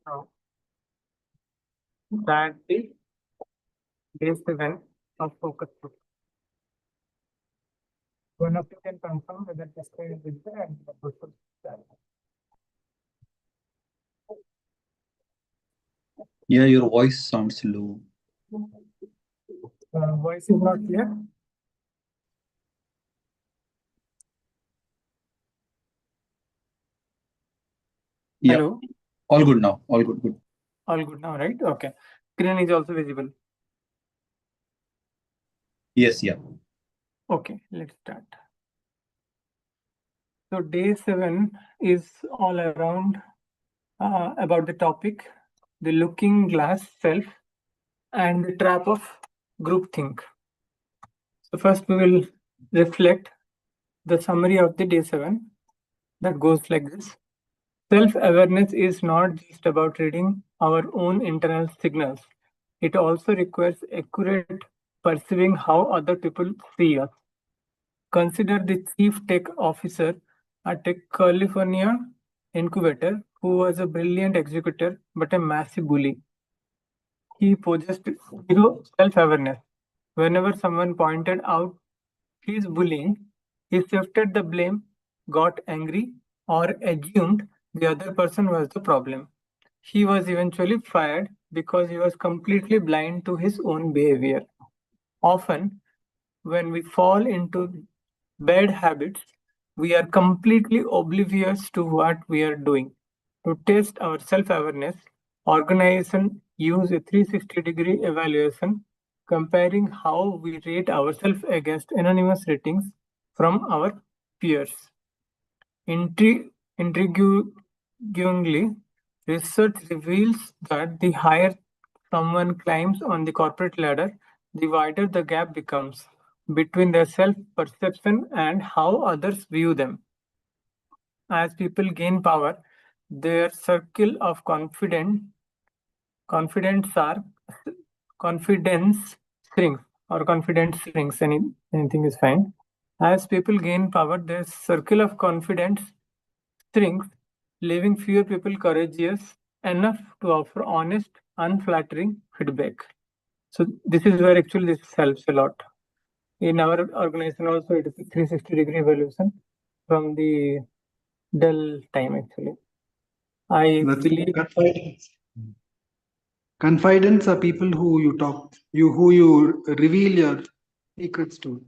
Now that the base event of focus group. One of you can confirm whether this is with the and the social data. Yeah, your voice sounds low. Voice is not clear. Yeah, Hello. all good now. All good, good. All good now, right? Okay. Screen is also visible. Yes, yeah. Okay, let's start. So day 7 is all around about the topic, the looking glass self and the trap of groupthink. So first we will reflect the summary of the day 7 that goes like this. Self-awareness is not just about reading our own internal signals. It also requires accurate perceiving how other people see us. Consider the chief tech officer at a California incubator who was a brilliant executor but a massive bully. He possessed zero self-awareness. Whenever someone pointed out his bullying, he shifted the blame, got angry, or assumed the other person was the problem. He was eventually fired because he was completely blind to his own behavior. Often, when we fall into bad habits, we are completely oblivious to what we are doing. To test our self-awareness, organizations use a 360-degree evaluation comparing how we rate ourselves against anonymous ratings from our peers. Intriguingly, research reveals that the higher someone climbs on the corporate ladder, the wider the gap becomes between their self-perception and how others view them. As people gain power, their circle of confidence are confidence shrinks or confidence shrinks. Anything is fine. As people gain power, their circle of confidence shrinks, leaving fewer people courageous enough to offer honest, unflattering feedback. So this is where actually this helps a lot. In our organization also, it is a 360-degree evaluation from the Dell time actually. I That's believe confidence. Confidence are people who you talk, who you reveal your secrets to.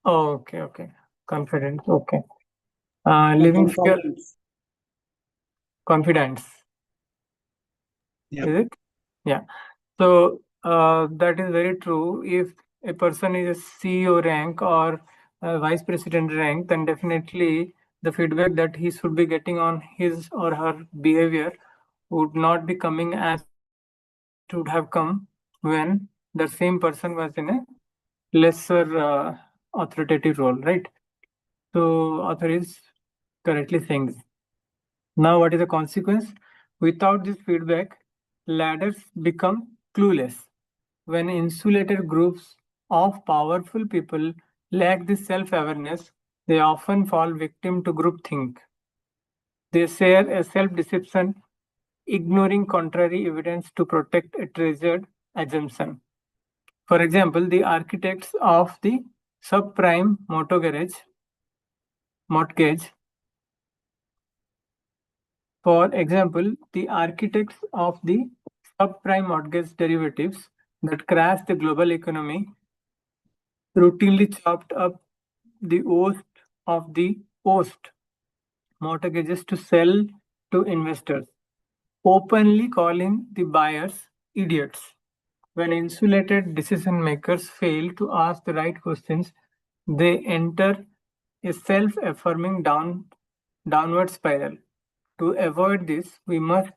oh, okay. Confidence, okay. Yeah, Living fear confidence. confidence, Yeah. is it? Yeah. So that is very true. If a person is a CEO rank or a vice president rank, then definitely the feedback that he should be getting on his or her behavior would not be coming as it would have come when the same person was in a lesser authoritative role, right? So author is correctly saying this. Now, what is the consequence? Without this feedback, ladders become clueless. When insulated groups of powerful people lack this self-awareness, they often fall victim to groupthink. They share a self-deception, ignoring contrary evidence to protect a treasured assumption. For example, the architects of the subprime mortgage. For example, the architects of the subprime mortgage derivatives that crashed the global economy routinely chopped up the host of the post mortgages to sell to investors, openly calling the buyers idiots. When insulated decision makers fail to ask the right questions, they enter a self-affirming downward spiral. To avoid this, we must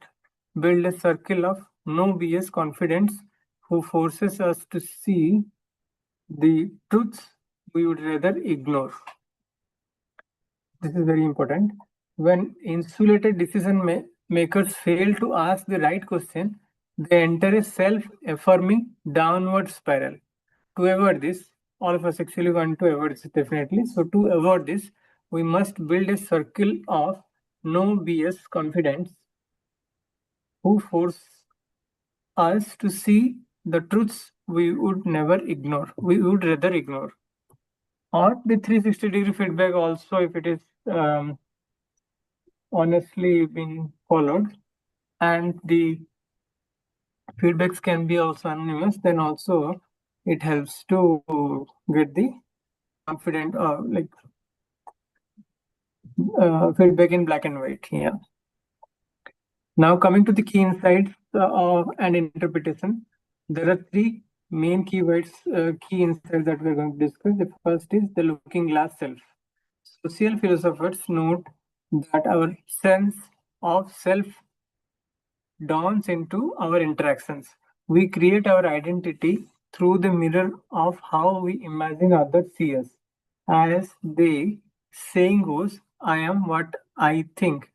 build a circle of no BS confidence who forces us to see the truths we would rather ignore. This is very important. When insulated decision makers fail to ask the right question, they enter a self-affirming downward spiral. To avoid this, all of us actually want to avoid this definitely. So to avoid this, we must build a circle of no BS confidence who force us to see the truths we would never ignore, we would rather ignore. Or the 360-degree feedback also, if it is honestly been followed, and the feedbacks can be also anonymous, then also it helps to get the confident feedback in black and white. Yeah. Now coming to the key insights and interpretation, there are three main keywords, key insights that we're going to discuss. The first is the looking glass self. Social philosophers note that our sense of self dawns into our interactions. We create our identity through the mirror of how we imagine others see us. As the saying goes, I am what I think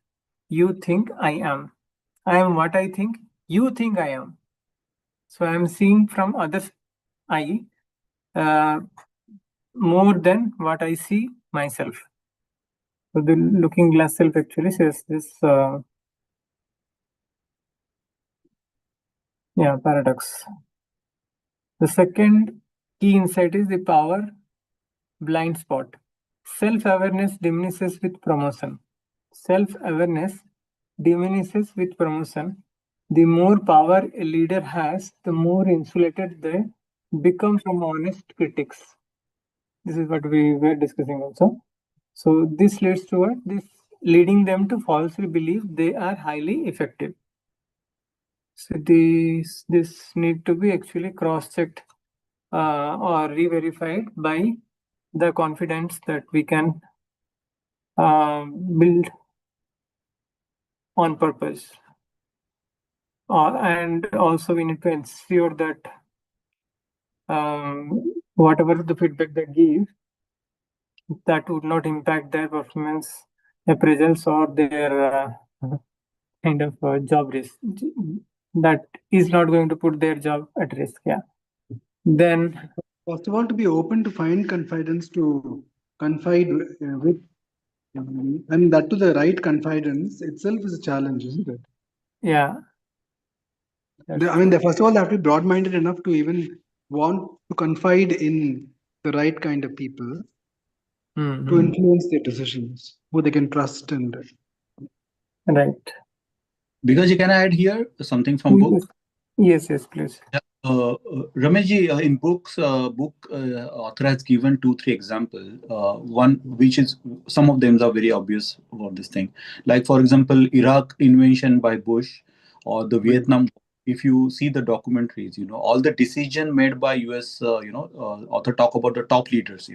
you think I am. I am what I think you think I am. So I am seeing from others' eye more than what I see myself. So the looking glass self actually says this paradox. The second key insight is the power blind spot. Self-awareness diminishes with promotion. Self-awareness diminishes with promotion. The more power a leader has, the more insulated they become from honest critics. This is what we were discussing also. So this leads to what? This leading them to falsely believe they are highly effective. So this need to be actually cross-checked or re-verified by the confidence that we can build on purpose. And also we need to ensure that whatever the feedback they give, that would not impact their performance appraisals or their kind of job risk. That is not going to put their job at risk. Yeah. Then First of all, to be open to find confidence, to confide with, and that to the right confidence itself is a challenge, isn't it? yeah. First of all, they have to be broad-minded enough to even want to confide in the right kind of people to influence their decisions, who they can trust and. Right. Because you can add here something from book. Yes, please. Rameshji, in books, author has given 2-3 examples. One which is, some of them are very obvious about this thing. Like for example, Iraq invasion by Bush, or the Vietnam. If you see the documentaries, all the decision made by US, author talk about the top leaders,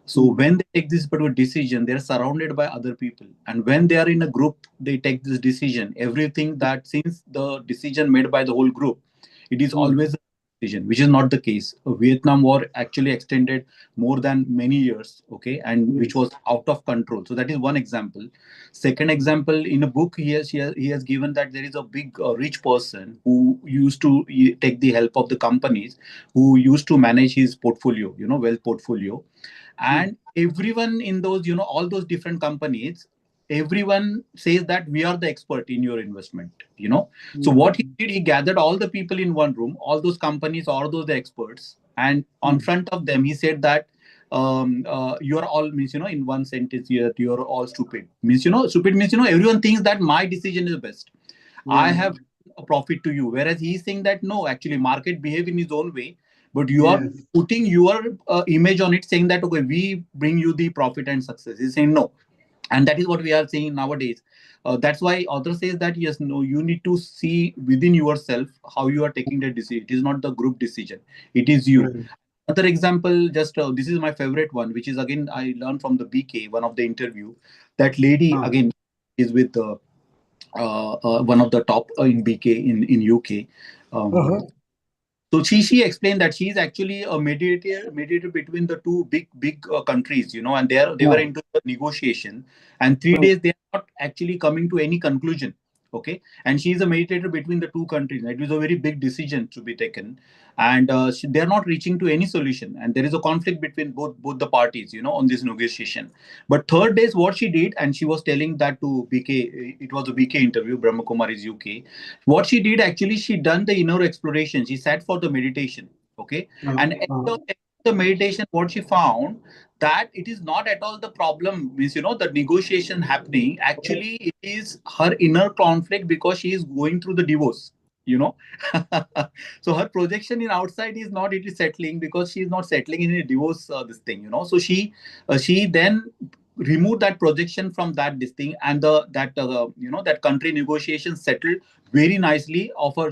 So when they take this particular decision, they're surrounded by other people. And when they are in a group, they take this decision. Everything that, since the decision made by the whole group, it is always a decision, which is not the case. Vietnam War actually extended more than many years, okay, and which was out of control. So that is one example. Second example, in a book, he has given that there is a big rich person who used to take the help of the companies, who used to manage his portfolio, wealth portfolio. And everyone in those, all those different companies, everyone says that we are the expert in your investment. So what he did, he gathered all the people in one room, all those companies, all those the experts, and on front of them he said that you are all, means, in one sentence here, you are all stupid. Means, stupid means, everyone thinks that my decision is the best. I have a profit to you. Whereas he is saying that no, actually market behave in his own way, but you are putting your image on it, saying that, okay, we bring you the profit and success. He's saying no. And that is what we are seeing nowadays. That's why author says that, yes, no, you need to see within yourself how you are taking the decision. It is not the group decision. It is you. Another example, just this is my favorite one, which is, again, I learned from the BK, one of the interview. That lady, again, is with one of the top in BK in UK. So she explained that she is actually a mediator between the two big countries, and they were into the negotiation, and 3 days they are not actually coming to any conclusion. Okay, and she is a mediator between the two countries. It was a very big decision to be taken, and they are not reaching to any solution, and there is a conflict between both the parties, on this negotiation. But third day is what she did, and she was telling that to BK. It was a BK interview, Brahma Kumari's UK. What she did actually, she done the inner exploration. She sat for the meditation. Okay, and at the meditation, what she found that it is not at all the problem means the negotiation happening. Actually, it is her inner conflict because she is going through the divorce. You know, so her projection in outside is not it is settling because she is not settling in a divorce. This thing. So she then remove that projection from that this thing, and that country negotiation settled very nicely, offer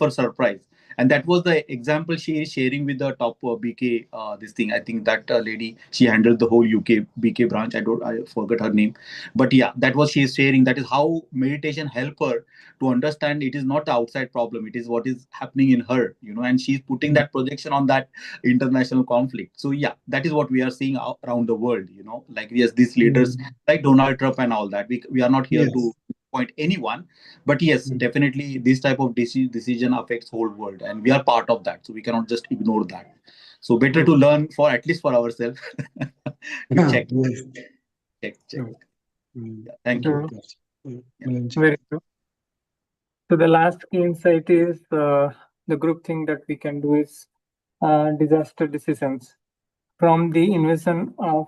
surprise. And that was the example she is sharing with the top BK this thing. I think that lady, she handled the whole UK BK branch. I forgot her name, but yeah, that was she is sharing. That is how meditation help her to understand it is not the outside problem, it is what is happening in her, and she's putting that projection on that international conflict. So yeah, that is what we are seeing around the world, like yes, these leaders like Donald Trump and all that. We are not here to point anyone, but yes, definitely this type of decision affects whole world, and we are part of that, so we cannot just ignore that. So better to learn for at least for ourselves to check. Yeah, thank you. Very true. So the last key insight is the group thing that we can do is disaster decisions. From the invention of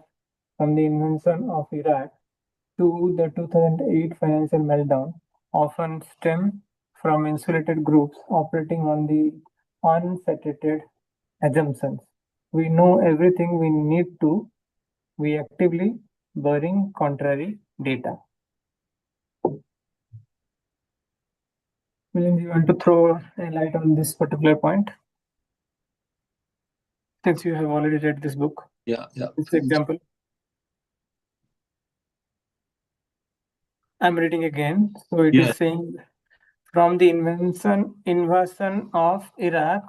Iraq to the 2008 financial meltdown, often stem from insulated groups operating on the unsettled assumptions. We know everything we need to. We actively burying contrary data. Milind, you want to throw a light on this particular point? Since you have already read this book. Yeah. This example. I'm reading again. So it is saying, from the invasion of Iraq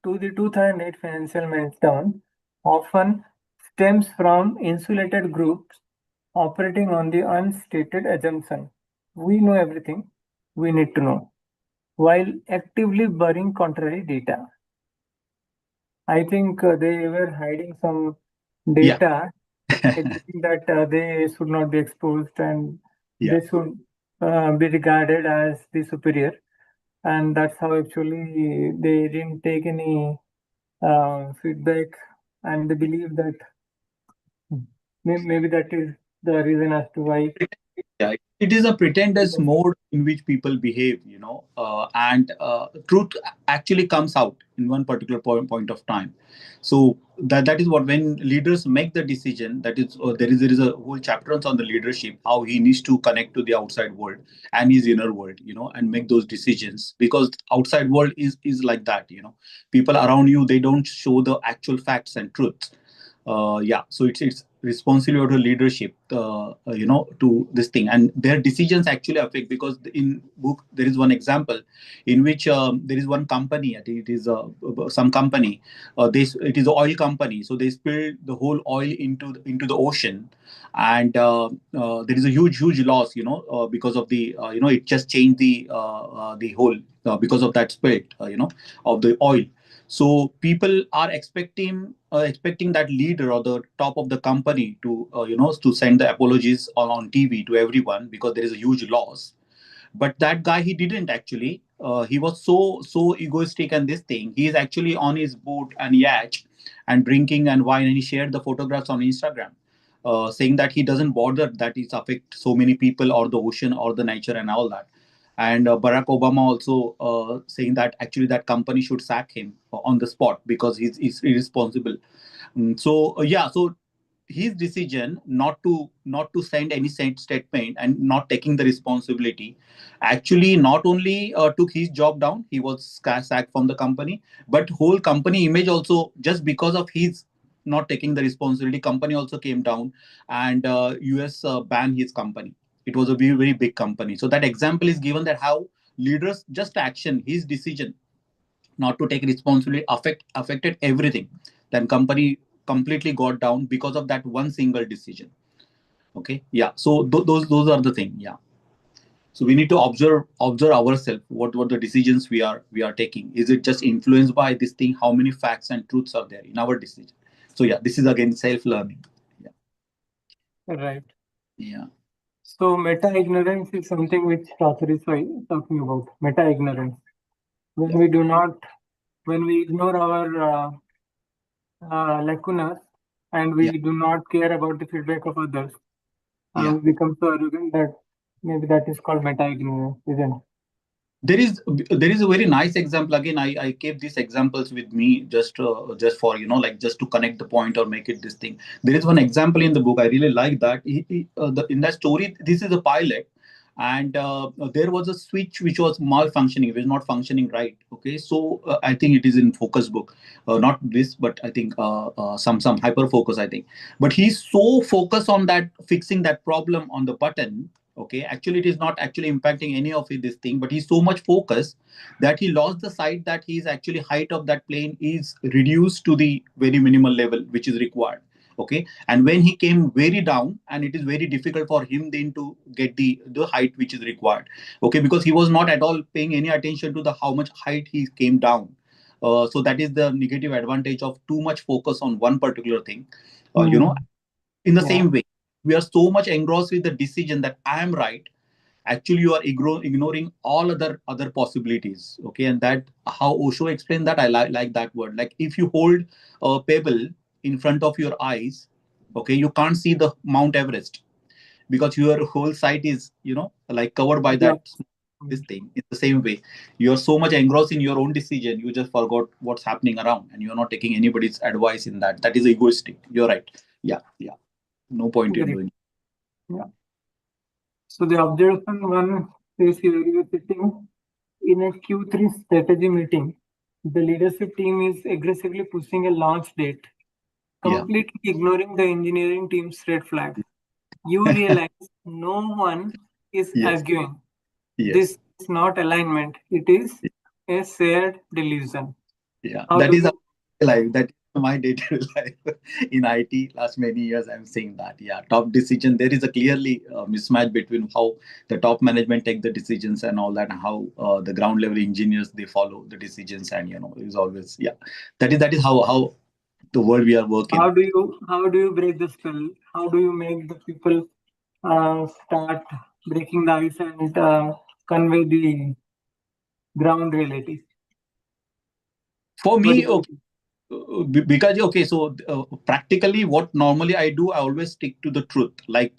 to the 2008 financial meltdown, often stems from insulated groups operating on the unstated assumption. We know everything we need to know, while actively burying contrary data. I think they were hiding some data, thinking that they should not be exposed and they should be regarded as the superior. And that's how actually they didn't take any feedback, and they believe that maybe that is the reason as to why. Yeah, it is a pretenders mode in which people behave, and truth actually comes out in one particular point of time. So that is what, when leaders make the decision, that is there is a whole chapter on the leadership, how he needs to connect to the outside world and his inner world, and make those decisions, because outside world is like that, people around you, they don't show the actual facts and truths. So it's responsibility of leadership, to this thing, and their decisions actually affect, because in book there is one example in which there is one company. I think it is some company. It is an oil company, so they spilled the whole oil into the ocean, and there is a huge loss, because of the it just changed the whole because of that spill, of the oil. So people are expecting that leader or the top of the company to to send the apologies on TV to everyone, because there is a huge loss. But that guy, he didn't actually. He was so egoistic, and this thing, he is actually on his boat and yacht and drinking and wine, and he shared the photographs on Instagram, saying that he doesn't bother that it affect so many people or the ocean or the nature and all that. And Barack Obama also saying that actually that company should sack him on the spot because he's irresponsible. So his decision not to send any statement and not taking the responsibility, actually not only took his job down, he was sacked from the company, but whole company image also, just because of his not taking the responsibility, company also came down, and US banned his company. It was a very big company. So that example is given, that how leaders just action, his decision not to take responsibility affected everything. Then company completely got down because of that one single decision. Okay, yeah. So those are the thing. Yeah. So we need to observe ourselves, what the decisions we are taking. Is it just influenced by this thing? How many facts and truths are there in our decision? So yeah, this is again self-learning. Yeah. Right. Yeah. So meta-ignorance is something which author is talking about. Meta-ignorance. When Yeah. we do not, when we ignore our lacunas and Yeah. we do not care about the feedback of others, Yeah. we become so arrogant that maybe that is called meta-ignorance, isn't it? There is a very nice example. Again, I kept these examples with me just for like just to connect the point or make it this thing. There is one example in the book I really like that in that story, this is a pilot, and there was a switch which was malfunctioning, it was not functioning right. Okay, so I think it is in focus book, not this, but I think some hyper focus, I think. But he's so focused on that, fixing that problem on the button. Okay, actually it is not actually impacting any of this thing, but he's so much focused that he lost the sight that he's actually height of that plane is reduced to the very minimal level which is required. Okay, and when he came very down, and it is very difficult for him then to get the height which is required. Okay, because he was not at all paying any attention to the how much height he came down. So that is the negative advantage of too much focus on one particular thing. In the Yeah. same way, we are so much engrossed with the decision that I am right. Actually, you are ignoring all other possibilities. Okay, and that how Osho explained that, I like that word. Like if you hold a pebble in front of your eyes, okay, you can't see the Mount Everest because your whole sight is like covered by Yeah. that this thing. In the same way, you are so much engrossed in your own decision, you just forgot what's happening around, and you're not taking anybody's advice in that. That is egoistic. You're right. Yeah, yeah. No point in Very. doing. Yeah. So the observation one is here, you are sitting in a Q3 strategy meeting. The leadership team is aggressively pushing a launch date, Yeah. completely ignoring the engineering team's red flag. You realize no one is Yes. arguing. Yes. This is not alignment, it is a shared delusion. Yeah. How That do is you? life. That is my day-to-day life in IT. Last many years, I'm saying that. Yeah. Top decision. There is a clearly mismatch between how the top management take the decisions and all that, and how the ground level engineers they follow the decisions. And is always, yeah. That is how the world we are working. How do you break the spell? How do you make the people start breaking the ice and convey the ground reality? For What do me, you okay. Because okay, so practically what normally I do, I always stick to the truth. Like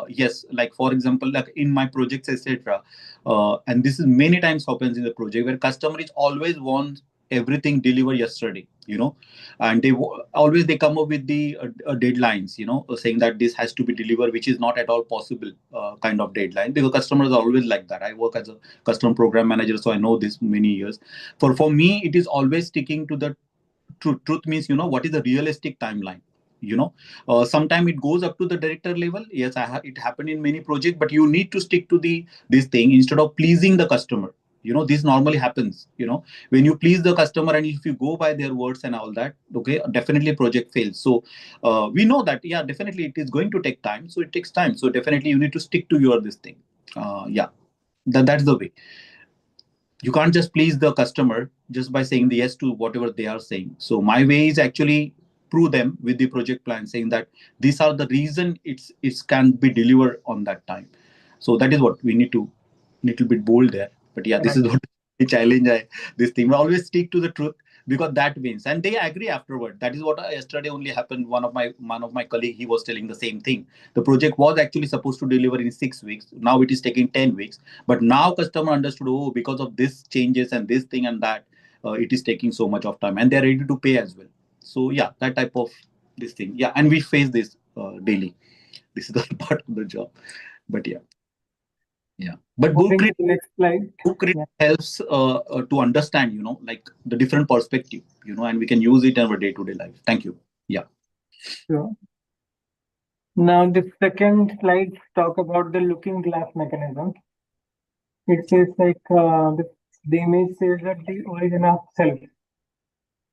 yes, like for example, like in my projects, etc. And this is many times happens in the project where customer is always wants everything delivered yesterday, and always they come up with the deadlines, saying that this has to be delivered, which is not at all possible kind of deadline, because customers are always like that. I work as a customer program manager, so I know this many years. For me, it is always sticking to the truth means, what is the realistic timeline. Sometime it goes up to the director level. Yes, it happened in many projects, but you need to stick to this thing instead of pleasing the customer. This normally happens, when you please the customer and if you go by their words and all that, okay, definitely project fails. So we know that, yeah, definitely it is going to take time, so it takes time, so definitely you need to stick to your this thing. Yeah, that's the way. You can't just please the customer just by saying the yes to whatever they are saying. So my way is actually prove them with the project plan, saying that these are the reason it's can be delivered on that time. So that is what we need to little bit bold there. But yeah, this right? is what the challenge. This thing we always stick to the truth, because that wins, and they agree afterward. That is what yesterday only happened. One of my colleague, he was telling the same thing. The project was actually supposed to deliver in 6 weeks. Now it is taking 10 weeks. But now customer understood, oh, because of this changes and this thing and that, it is taking so much of time, and they're ready to pay as well. So yeah, that type of this thing. Yeah, and we face this daily. This is the part of the job. But yeah, yeah. But book Moving to the next slide. reading Yeah, helps to understand, like the different perspective, and we can use it in our day-to-day life. Thank you. Yeah. sure. Now the second slide talk about the looking glass mechanism. It says like the image says that the origin of self.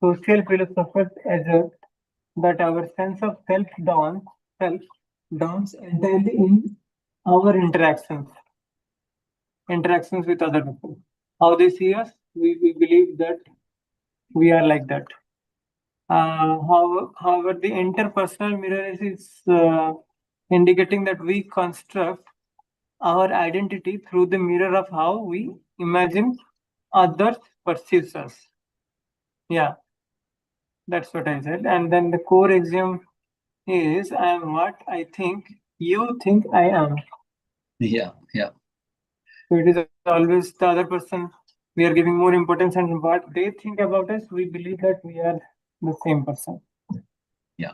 Social philosophers assert that our sense of self dawns entirely in our interactions. interactions with other people. How they see us, we believe that we are like that. However, the interpersonal mirror is indicating that we construct our identity through the mirror of how we imagine others perceives us. Yeah, that's what I said. And then the core axiom is I am what I think you think I am. Yeah. So it is always the other person we are giving more importance, and what they think about us, we believe that we are the same person. Yeah.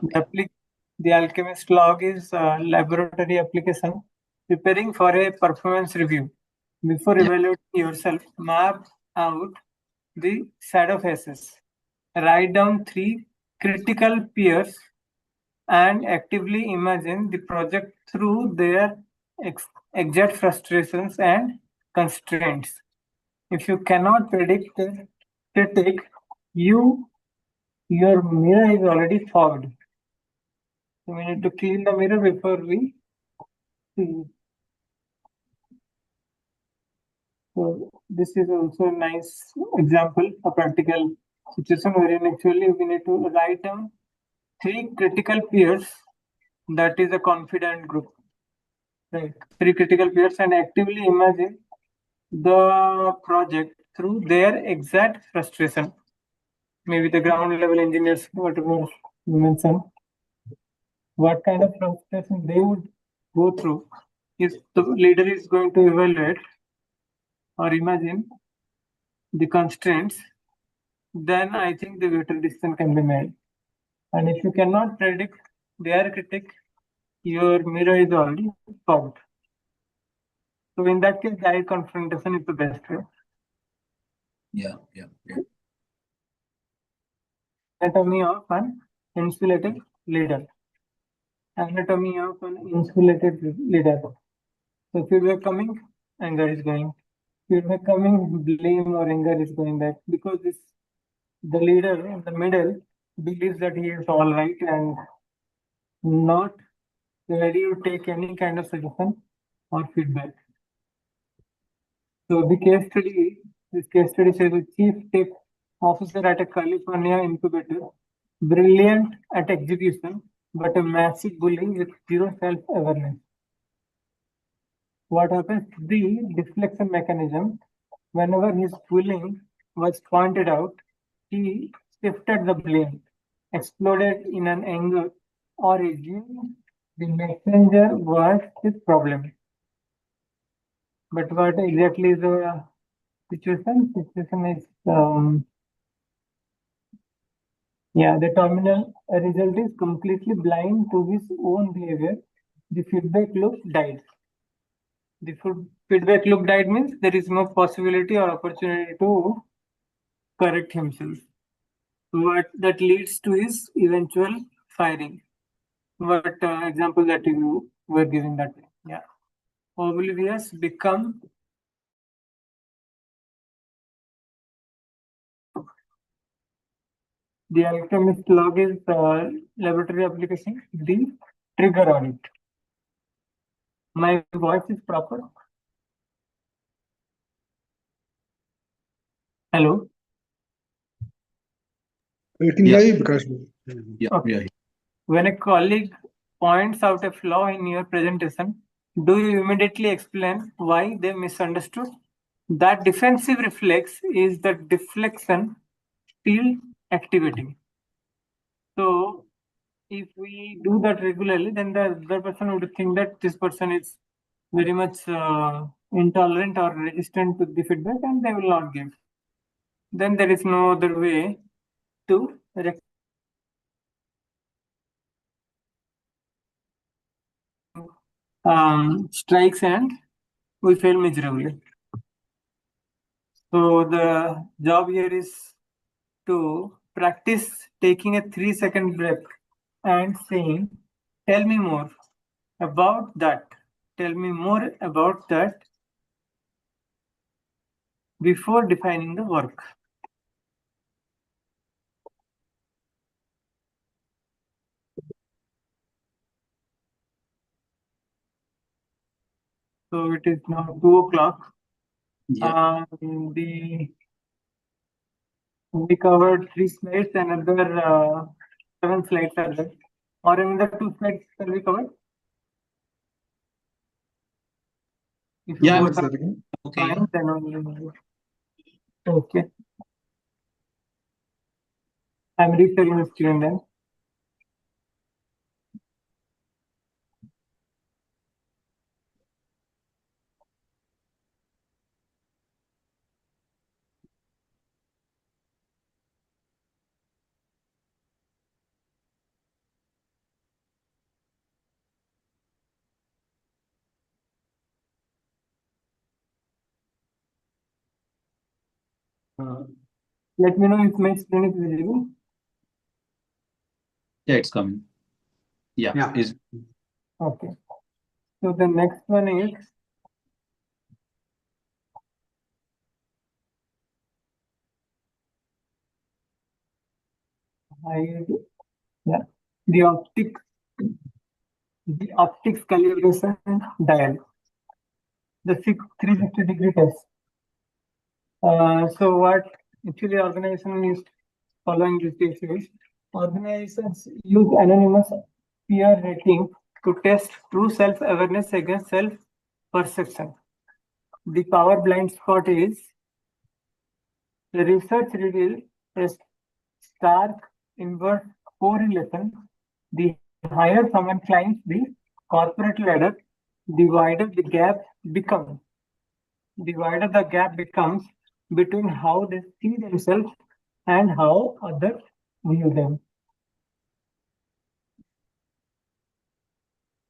The alchemist log is a laboratory application preparing for a performance review. Before evaluating yourself, map out the shadow faces. Write down 3 critical peers and actively imagine the project through their exact frustrations and constraints. If you cannot predict the critic, your mirror is already fogged. So we need to clean the mirror before we see. So this is also a nice example, a practical situation wherein actually we need to write down 3 critical peers. That is a confident group, right? 3 critical peers and actively imagine the project through their exact frustration. Maybe the ground level engineers, whatever you mentioned, what kind of frustration they would go through if the leader is going to evaluate or imagine the constraints, then I think the better decision can be made. And if you cannot predict their critic, your mirror is already fogged. So in that case, direct confrontation is the best way. Yeah. Anatomy of an insulated leader. Anatomy of an insulated leader. So feedback coming, anger is going. Feedback coming, blame or anger is going back, because the leader in the middle believes that he is all right and not ready to take any kind of suggestion or feedback. So this case study says a chief tech officer at a California incubator, brilliant at execution, but a massive bully with zero self-awareness. What happens? The deflection mechanism, whenever his bullying was pointed out, he shifted the blame, exploded in an anger, or assumed the messenger was his problem. But what exactly is the situation? Situation is, the terminal result is completely blind to his own behavior. The feedback loop died. The feedback loop died means there is no possibility or opportunity to correct himself. What that leads to is eventual firing. What example that you were giving that? Yeah. Oblivious become the alchemist log is laboratory application. The trigger on it. My voice is proper. Hello. We can Yeah. hear you, Prakash. Yeah. Okay. Yeah. When a colleague points out a flaw in your presentation, do you immediately explain why they misunderstood? That defensive reflex is the deflection still activating. So if we do that regularly, then the other person would think that this person is very much intolerant or resistant to the feedback and they will not give. Then there is no other way to strikes and we fail miserably. So the job here is to practice taking a 3-second breath and saying, tell me more about that. Tell me more about that before defining the work. So it is now 2 o'clock. Yeah. We covered 3 slides, another 7 slides are there. Or another 2 slides can be covered? If you Yeah. both are again. Okay. fine, then only. Okay. I'm resharing the screen then. Let me know if my screen is visible. Yeah, it's coming. Yeah. Yeah. Is Okay. So the next one is yeah, the optics calibration dial, the 360-degree test. So what actually organization is following this case is organizations use anonymous peer rating to test true self-awareness against self-perception. The power blind spot is the research revealed a stark inverse correlation. The higher someone climbs the corporate ladder, the wider the gap becomes. The wider the gap becomes between how they see themselves and how others view them.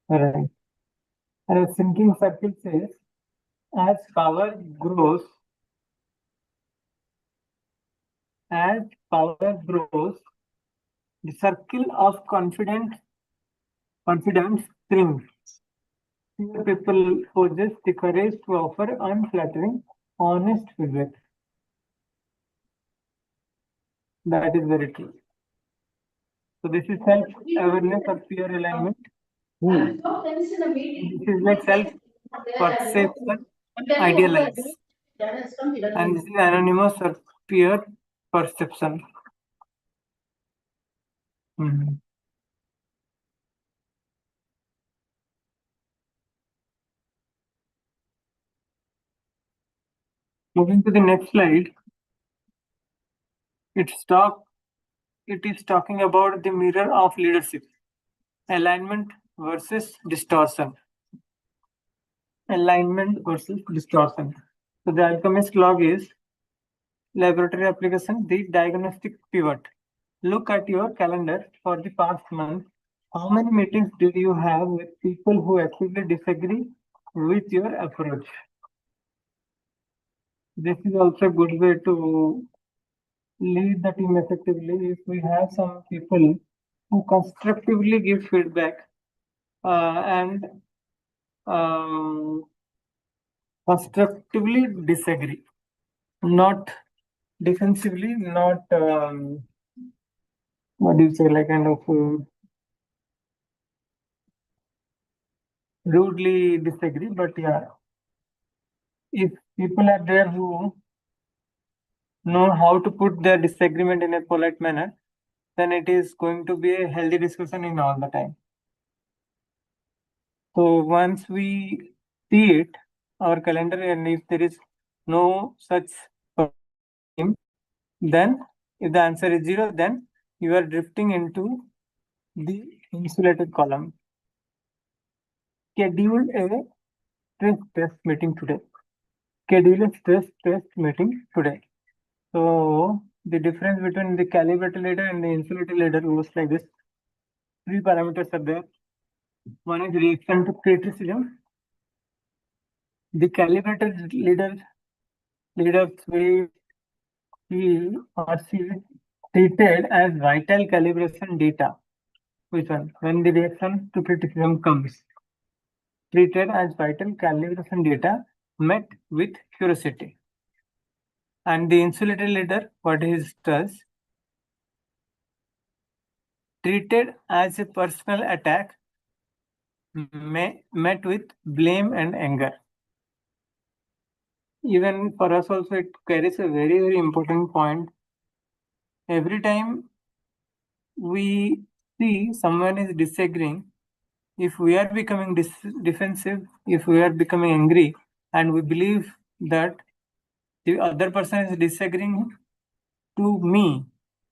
Right. And a sinking circle says, as power grows, as power grows, the circle of confidence shrinks. Few people possess the courage to offer unflattering, honest feedback. That is very true. So this is self-awareness or peer alignment. This is like self-perception idealized. And this is anonymous or peer perception. Mhm. Moving to the next slide, it is talking about the mirror of leadership, alignment versus distortion. Alignment versus distortion. So the alchemist log is laboratory application, the diagnostic pivot. Look at your calendar for the past month. How many meetings did you have with people who actively disagree with your approach? This is also a good way to lead the team effectively. If we have some people who constructively give feedback and constructively disagree, not defensively, not what do you say, like kind of rudely disagree, but yeah, if people are there who know how to put their disagreement in a polite manner, then it is going to be a healthy discussion in all the time. So once we see it, our calendar, and if there is no such team, then if the answer is 0, then you are drifting into the insulated column. Schedule a stress test meeting today. Schedule a stress test meeting today. So the difference between the calibrated leader and the insulated leader goes like this. 3 parameters are there. One is reaction to criticism. The calibrated leaders will he or she is treated as vital calibration data. Which one? When the reaction to criticism comes. Treated as vital calibration data met with curiosity. And the insulated leader, what he does, treated as a personal attack met with blame and anger. even for us also, it carries a very, very important point. Every time we see someone is disagreeing, if we are becoming defensive, if we are becoming angry, and we believe that the other person is disagreeing to me,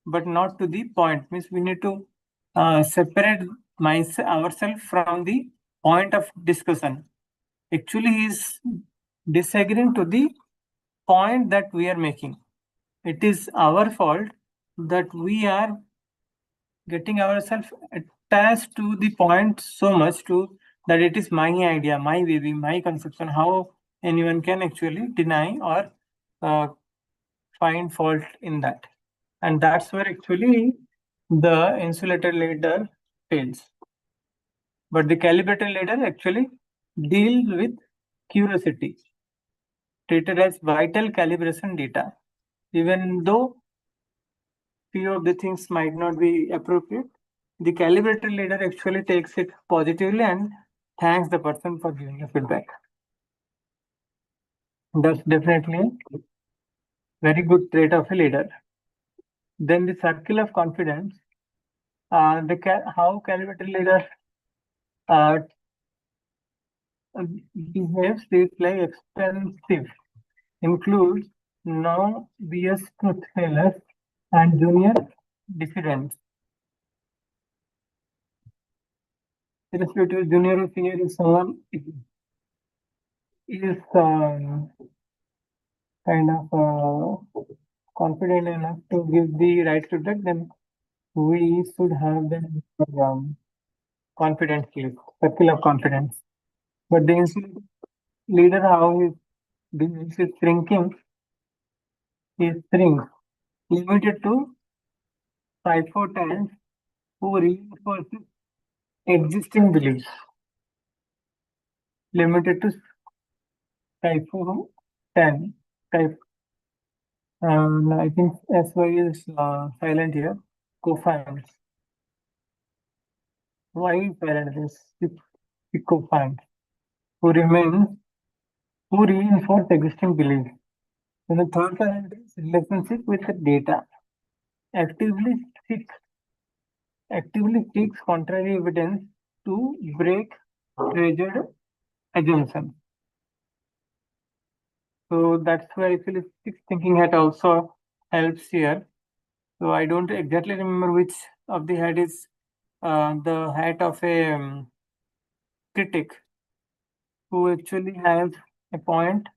but not to the point, means we need to separate ourselves from the point of discussion. Actually, he is disagreeing to the point that we are making. It is our fault that we are getting ourselves attached to the point so much to that it is my idea, my baby, my conception. How anyone can actually deny or find fault in that, and that's where actually the insulated leader fails. But the calibrated leader actually deals with curiosity, treated as vital calibration data, even though few of the things might not be appropriate. The calibrated leader actually takes it positively and thanks the person for giving the feedback. That's definitely a very good trait of a leader. Then the circle of confidence. How calibrated leader uh, behaves is like expensive, includes no BS truth-tellers and junior dissidents. Irrespective junior or senior, if someone is kind of confident enough to give the right feedback, then we should have the confidence list, circle of confidence. But the incident leader, how his business is shrinking, is shrinks, limited to 5-4 times, who reinforces existing beliefs. Limited to type 10. Type, I think SY is silent here. Cofines. Why is silent is cofines. Who reinforce existing beliefs. And the third silent is relationship with the data. Actively seeks contrary evidence to break treasured assumptions. So that's where I feel thinking hat also helps here. So I don't exactly remember which of the hat is the hat of a critic who actually has a point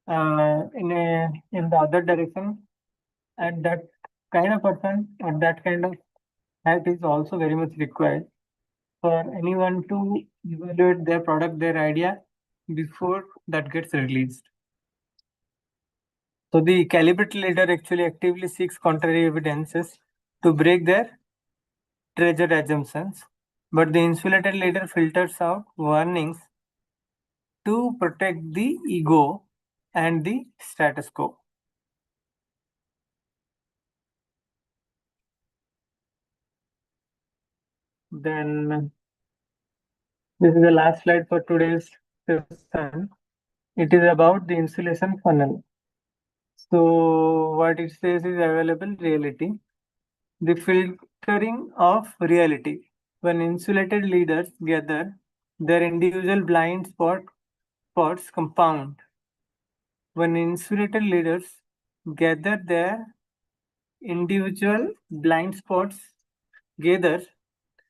in the other direction, and that kind of person or that kind of hat is also very much required for anyone to evaluate their product, their idea before that gets released. So the calibrated leader actually actively seeks contrary evidences to break their treasured assumptions, but the insulated leader filters out warnings to protect the ego and the status quo. Then this is the last slide for today's session. It is about the insulation funnel. So what it says is available reality, the filtering of reality. When insulated leaders gather, their individual blind spots compound. When insulated leaders gather their individual blind spots gather,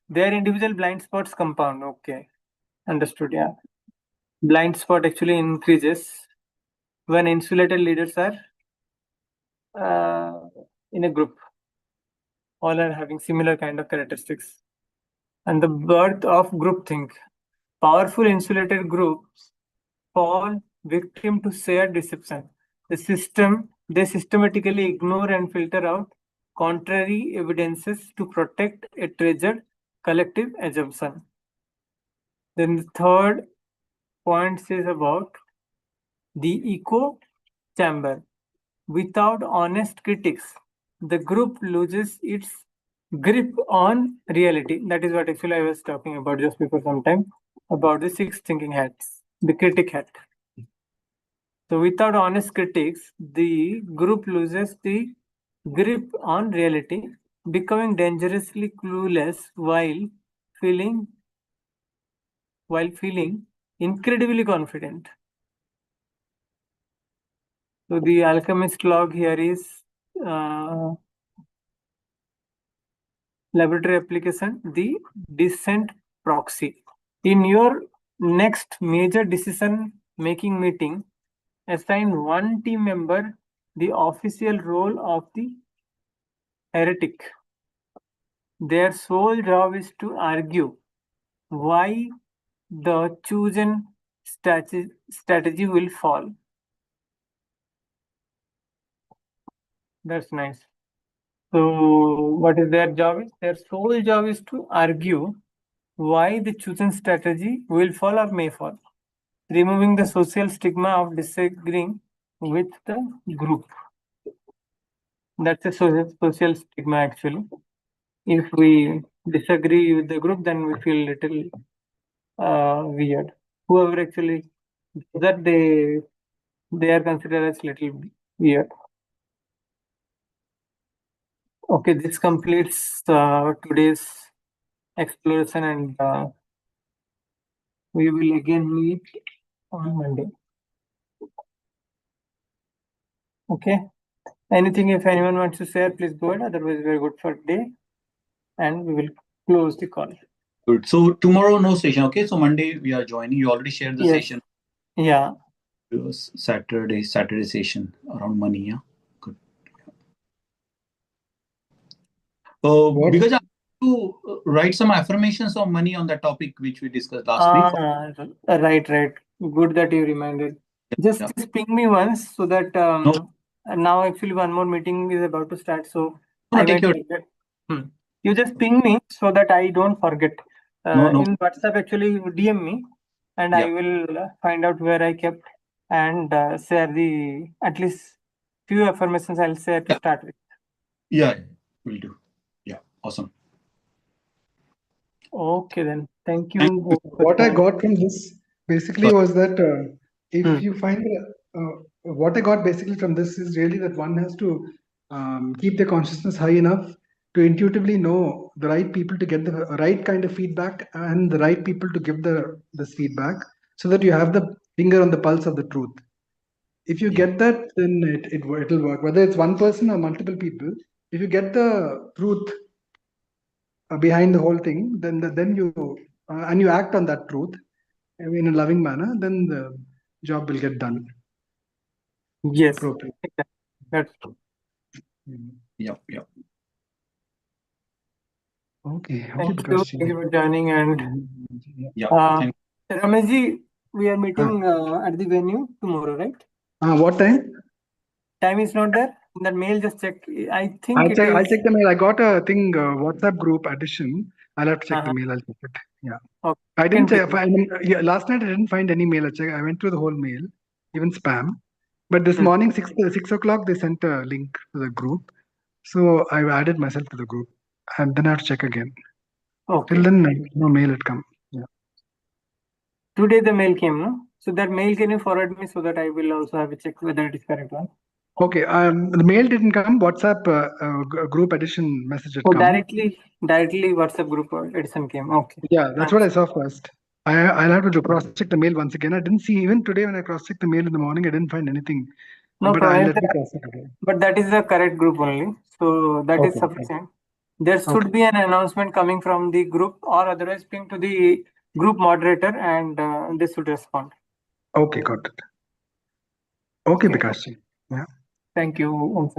their individual blind spots compound. Okay, understood. Yeah, blind spot actually increases when insulated leaders are in a group. All are having similar kind of characteristics. And the birth of groupthink. Powerful insulated groups fall victim to shared deception. They systematically ignore and filter out contrary evidences to protect a treasured collective assumption. Then the third point is about the echo chamber. Without honest critics, the group loses its grip on reality. That is what actually I was talking about just before some time about the six thinking hats, the critic hat. So without honest critics, the group loses the grip on reality, becoming dangerously clueless feeling while feeling incredibly confident. So the alchemist log here is laboratory application, the descent proxy. In your next major decision-making meeting, assign one team member the official role of the heretic. Their sole job is to argue why the chosen strategy will fall. That's nice. So what is their job? Their sole job is to argue why the chosen strategy will fall or may fall, removing the social stigma of disagreeing with the group. That's a social stigma actually. If we disagree with the group, then we feel little weird. Whoever actually that they are considered as little weird. Okay, this completes today's exploration, and we will again meet on Monday. Okay. Anything if anyone wants to share, please go ahead. Otherwise, we are good for today, and we will close the call. Good. So tomorrow no session. Okay. So Monday we are joining. You already shared the session. Yeah. Saturday session around money. Yeah. Good. Because I have to write some affirmations of money on that topic which we discussed last week. Right. Good that you reminded. Just ping me once so that now actually one more meeting is about to start. So I might forget. You just ping me so that I don't forget. In WhatsApp, actually DM me, and I will find out where I kept and share the at least few affirmations I'll share to start with. Yeah, will do. Yeah, awesome. Okay then. Thank you. What I got from this basically was that if you find what I got basically from this is really that one has to keep their consciousness high enough to intuitively know the right people to get the right kind of feedback and the right people to give this feedback, so that you have the finger on the pulse of the truth. If you get that, then it'll work. Whether it's one person or multiple people, if you get the truth behind the whole thing, then you and you act on that truth in a loving manner, then the job will get done. Yes, that's true. Yep. Okay. Thank you for joining, and Rameshji, we are meeting at the venue tomorrow, right? What time? Time is not there. That mail, just check. I think I'll check the mail. I got a thing, WhatsApp group addition. I'll have to check the mail. I'll check it. Yeah. Okay. I didn't check. Last night I didn't find any mail. I went through the whole mail, even spam. But this morning, 6 o'clock, they sent a link to the group. So I've added myself to the group, and then I have to check again. Okay. Till then, no mail had come. Yeah. Today the mail came, no? So that mail, can you forward me so that I will also have a check whether it is correct one? Okay. The mail didn't come. WhatsApp group addition message had come. Directly WhatsApp group addition came. Okay. Yeah, that's what I saw first. I'll have to cross check the mail once again. I didn't see, even today when I cross checked the mail in the morning, I didn't find anything. No but problem. Let me cross check again. But that is the correct group only. So that is sufficient. There should be an announcement coming from the group, or otherwise ping to the group moderator, and they should respond. Okay, got it. Okay, Bikash. Yeah. Thank you.